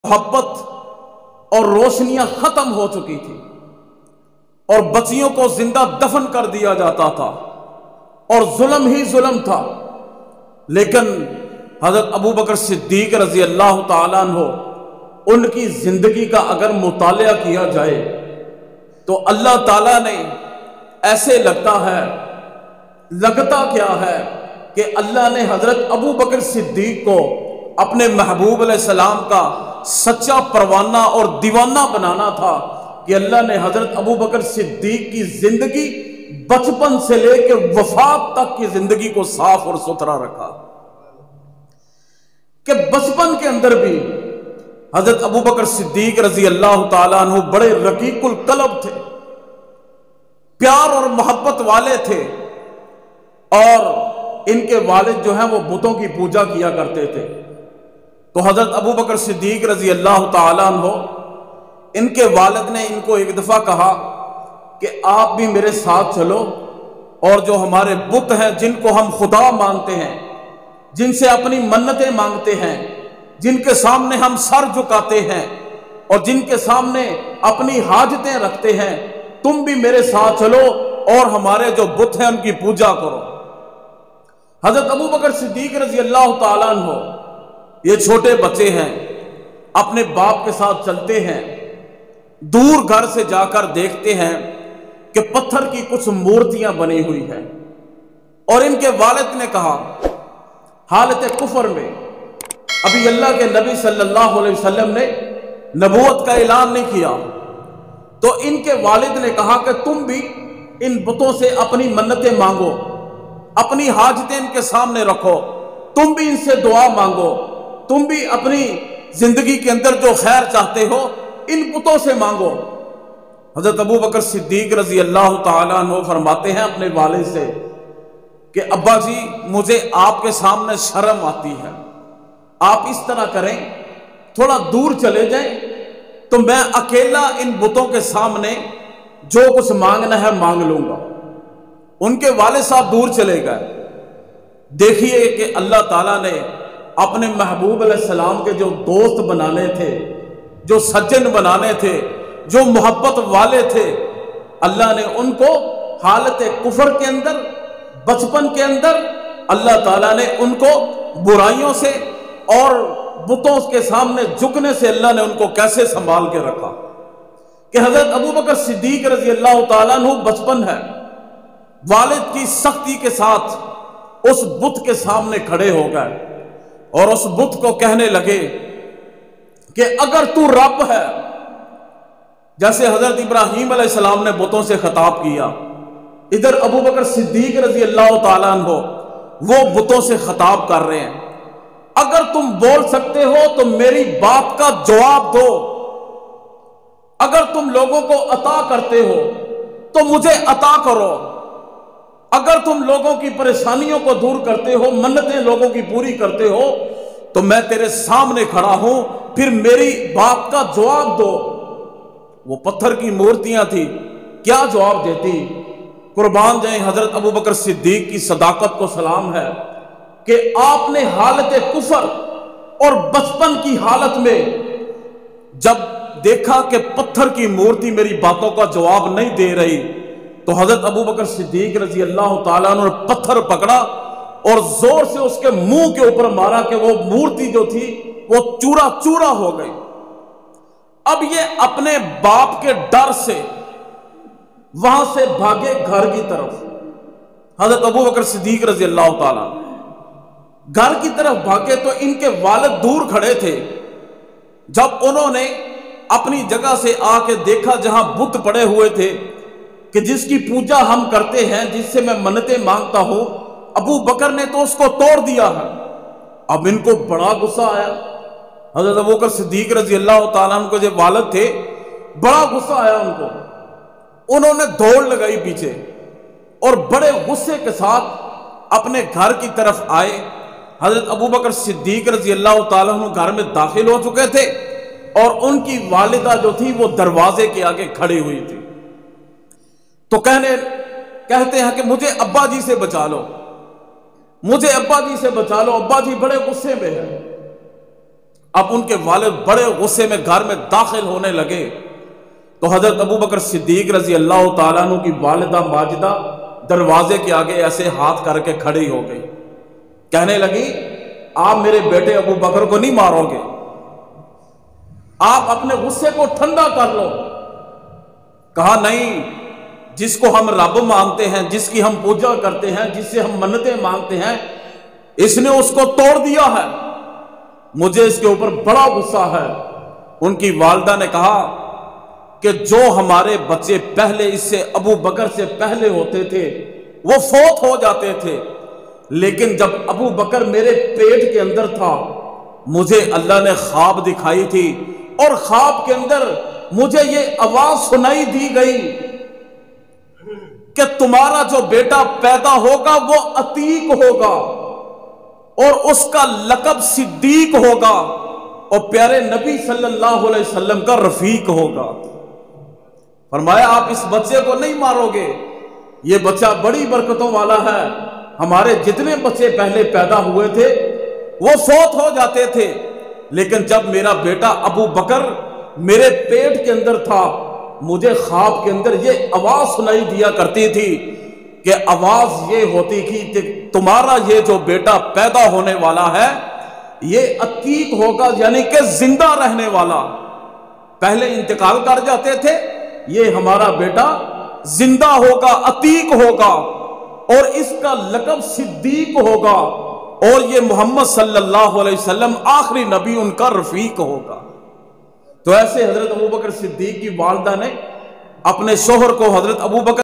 محبت اور روشنیاں ختم ہو چکی تھی اور بچیوں کو زندہ دفن کر دیا جاتا تھا اور ظلم ہی ظلم تھا. لیکن حضرت ابو بکر صدیق رضی اللہ تعالیٰ عنہ ان کی زندگی کا اگر مطالعہ کیا جائے تو اللہ تعالیٰ نے ایسے لگتا کیا ہے کہ اللہ نے حضرت ابو بکر صدیق کو اپنے محبوب علیہ السلام کا سچا پروانہ اور دیوانہ بنانا تھا کہ اللہ نے حضرت ابو بکر صدیق کی زندگی بچپن سے لے کے وفات تک کی زندگی کو صاف اور ستھرا رکھا کہ بچپن کے اندر بھی حضرت ابو بکر صدیق رضی اللہ تعالیٰ عنہ بڑے رقیق القلب تھے، پیار اور محبت والے تھے، اور ان کے والد جو ہیں وہ بتوں کی پوجا کیا کرتے تھے. تو حضرت ابو بکر صدیق رضی اللہ تعالیٰ عنہ ان کے والد نے ان کو ایک دفعہ کہا کہ آپ بھی میرے ساتھ چلو اور جو ہمارے بت ہیں جن کو ہم خدا مانتے ہیں، جن سے اپنی منتیں مانگتے ہیں، جن کے سامنے ہم سر جھکاتے ہیں اور جن کے سامنے اپنی حاجتیں رکھتے ہیں، تم بھی میرے ساتھ چلو اور ہمارے جو بت ہیں ان کی پوجا کرو. حضرت ابو بکر صدیق رضی اللہ تعالیٰ عنہ یہ چھوٹے بچے ہیں، اپنے باپ کے ساتھ چلتے ہیں، دور گھر سے جا کر دیکھتے ہیں کہ پتھر کی کچھ مورتیاں بنی ہوئی ہیں، اور ان کے والد نے کہا حالت کفر میں، ابھی اللہ کے نبی صلی اللہ علیہ وسلم نے نبوت کا اعلان نہیں کیا، تو ان کے والد نے کہا کہ تم بھی ان بتوں سے اپنی منتیں مانگو، اپنی حاجتیں ان کے سامنے رکھو، تم بھی ان سے دعا مانگو، تم بھی اپنی زندگی کے اندر جو خیر چاہتے ہو ان بتوں سے مانگو. حضرت ابو بکر صدیق رضی اللہ تعالیٰ عنہ فرماتے ہیں اپنے والد سے کہ ابا جی مجھے آپ کے سامنے شرم آتی ہے، آپ اس طرح کریں تھوڑا دور چلے جائیں تو میں اکیلا ان بتوں کے سامنے جو کچھ مانگنا ہے مانگ لوں گا. ان کے والد صاحب دور چلے گئے. دیکھیے کہ اللہ تعالیٰ نے اپنے محبوب علیہ السلام کے جو دوست بنانے تھے، جو سجن بنانے تھے، جو محبت والے تھے، اللہ نے ان کو حالت کفر کے اندر، بچپن کے اندر اللہ تعالیٰ نے ان کو برائیوں سے اور بتوں کے سامنے جھکنے سے اللہ نے ان کو کیسے سنبھال کے رکھا کہ حضرت ابو بکر صدیق رضی اللہ تعالیٰ عنہ بچپن ہے، والد کی سختی کے ساتھ اس بت کے سامنے کھڑے ہو گئے اور اس بت کو کہنے لگے کہ اگر تو رب ہے، جیسے حضرت ابراہیم علیہ السلام نے بتوں سے خطاب کیا، ادھر ابو بکر صدیق رضی اللہ تعالیٰ عنہ وہ بتوں سے خطاب کر رہے ہیں، اگر تم بول سکتے ہو تو میری بات کا جواب دو، اگر تم لوگوں کو عطا کرتے ہو تو مجھے عطا کرو، اگر تم لوگوں کی پریشانیوں کو دور کرتے ہو، منتیں لوگوں کی پوری کرتے ہو تو میں تیرے سامنے کھڑا ہوں، پھر میری بات کا جواب دو. وہ پتھر کی مورتیاں تھی، کیا جواب دیتی؟ قربان جائیں حضرت ابو بکر صدیق کی صداقت کو سلام ہے کہ آپ نے حالت کفر اور بچپن کی حالت میں جب دیکھا کہ پتھر کی مورتی میری باتوں کا جواب نہیں دے رہی تو حضرت ابو بکر صدیق رضی اللہ تعالیٰ عنہ نے پتھر پکڑا اور زور سے اس کے منہ کے اوپر مارا کہ وہ مورتی جو تھی وہ چورا چورا ہو گئی. اب یہ اپنے باپ کے ڈر سے وہاں سے بھاگے گھر کی طرف. حضرت ابو بکر صدیق رضی اللہ تعالیٰ گھر کی طرف بھاگے تو ان کے والد دور کھڑے تھے. جب انہوں نے اپنی جگہ سے آ کے دیکھا جہاں بت پڑے ہوئے تھے کہ جس کی پوجا ہم کرتے ہیں، جس سے میں منتیں مانگتا ہوں، ابو بکر نے تو اس کو توڑ دیا ہے. اب ان کو بڑا غصہ آیا. حضرت ابو بکر صدیق رضی اللہ تعالیٰ عنہ کے جو والد تھے بڑا غصہ آیا ان کو. انہوں نے دوڑ لگائی پیچھے اور بڑے غصے کے ساتھ اپنے گھر کی طرف آئے. حضرت ابو بکر صدیق رضی اللہ تعالیٰ عنہ گھر میں داخل ہو چکے تھے اور ان کی والدہ جو تھی وہ دروازے کے آگے کھڑی ہوئی تھی. تو کہتے ہیں کہ مجھے ابا جی سے بچا لو، مجھے ابا جی سے بچا لو، ابا جی بڑے غصے میں ہیں. اب ان کے والد بڑے غصے میں گھر میں داخل ہونے لگے تو حضرت ابو بکر صدیق رضی اللہ تعالیٰ عنہ کی والدہ ماجدہ دروازے کے آگے ایسے ہاتھ کر کے کھڑی ہو گئی، کہنے لگی آپ میرے بیٹے ابو بکر کو نہیں مارو گے، آپ اپنے غصے کو ٹھنڈا کر لو۔ کہا نہیں، جس کو ہم رب مانتے ہیں، جس کی ہم پوجا کرتے ہیں، جس سے ہم منتیں مانگتے ہیں، اس نے اس کو توڑ دیا ہے، مجھے اس کے اوپر بڑا غصہ ہے۔ ان کی والدہ نے کہا کہ جو ہمارے بچے پہلے اس سے ابو بکر سے پہلے ہوتے تھے وہ فوت ہو جاتے تھے، لیکن جب ابو بکر میرے پیٹ کے اندر تھا مجھے اللہ نے خواب دکھائی تھی، اور خواب کے اندر مجھے یہ آواز سنائی دی گئی کہ تمہارا جو بیٹا پیدا ہوگا وہ عتیق ہوگا اور اس کا لقب صدیق ہوگا اور پیارے نبی صلی اللہ علیہ وسلم کا رفیق ہوگا۔ فرمایا آپ اس بچے کو نہیں مارو گے، یہ بچہ بڑی برکتوں والا ہے، ہمارے جتنے بچے پہلے پیدا ہوئے تھے وہ فوت ہو جاتے تھے، لیکن جب میرا بیٹا ابو بکر میرے پیٹ کے اندر تھا مجھے خواب کے اندر یہ آواز سنائی دیا کرتی تھی کہ آواز یہ ہوتی تھی کہ تمہارا یہ جو بیٹا پیدا ہونے والا ہے یہ عتیق ہوگا، یعنی کہ زندہ رہنے والا، پہلے انتقال کر جاتے تھے، یہ ہمارا بیٹا زندہ ہوگا، عتیق ہوگا، اور اس کا لقب صدیق ہوگا، اور یہ محمد صلی اللہ علیہ وسلم آخری نبی ان کا رفیق ہوگا۔ تو ایسے حضرت ابو بکر صدیق کی والدہ نے اپنے شوہر کو حضرت ابو بکر